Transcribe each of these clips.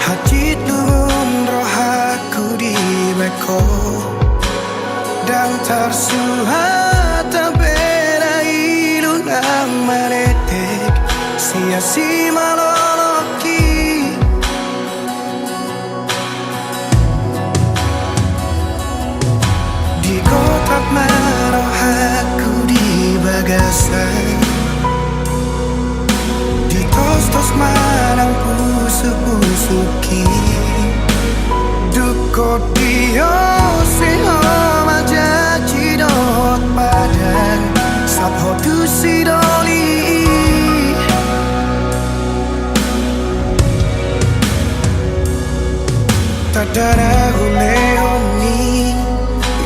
Hajit luhun rohaku di beko dan tersuhat beda ilunang maletek sia-si maloloki di kotak marohaku di bagasan di tos-tos manang pusu-pusuki dukot dio seho majaji dot padang sabho tu sidoli tadara hulehoni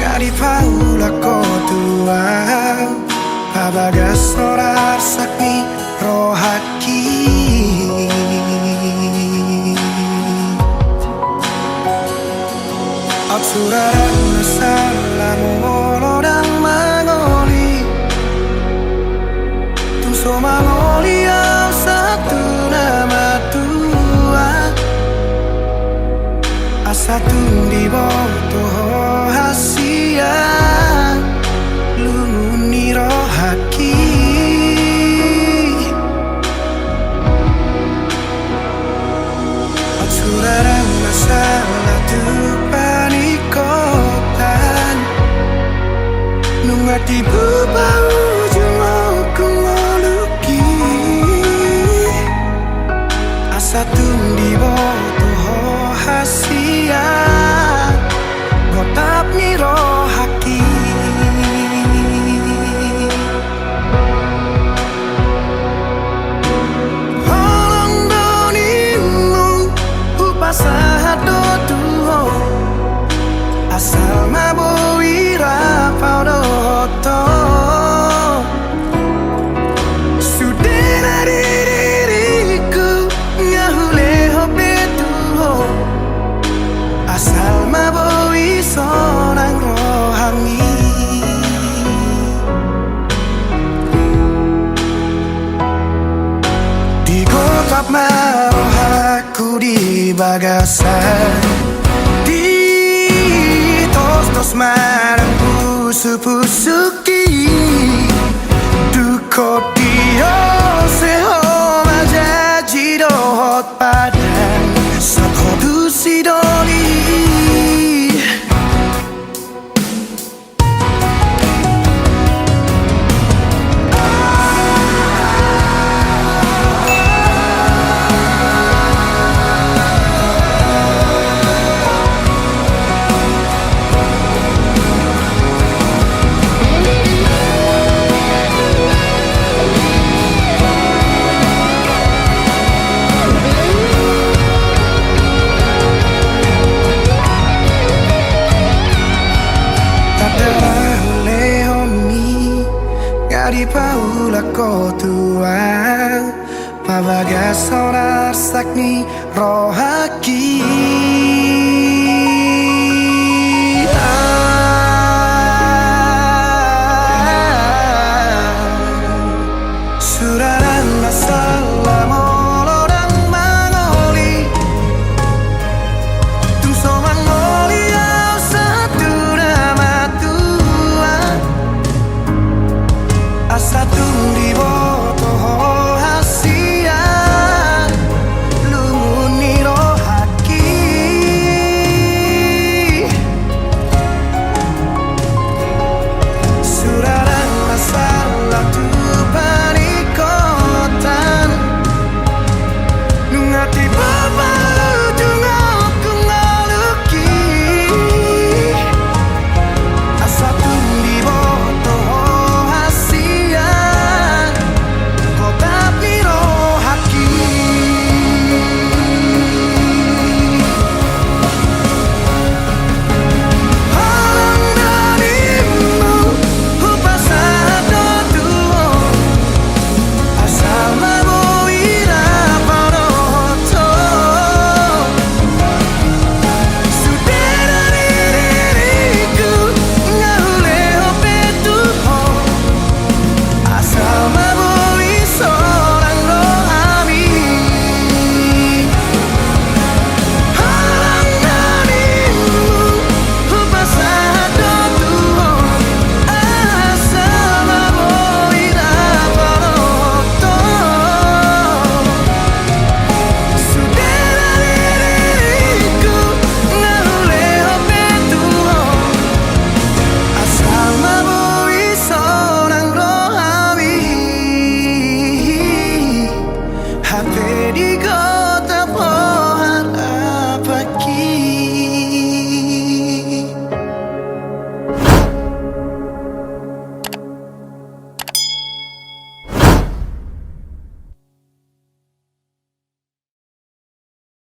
ngari paula kotua abagas sorar sakni rohaki Absuraran masalah molodang mangoli Tumso mangoli yang satu nama tua Asatu di bawah hasia Lumuni rohaki Absuraran masalah tuh Nungati bubau jumau kungoluki Asa tundi botoh hasia Gotap ni rohaki Holong donimu upasahat dotuho Asal maboi rapau doto Sudah diriku ngahule hobetuho Asal maboi sonang rohani Di gotap marohaku di bagasan Tos marang pusu-pusuki Dukot dio seho majaji dohot padang Sabho tu sidoli Di paula kotua Pabagas sonar sakni rohaki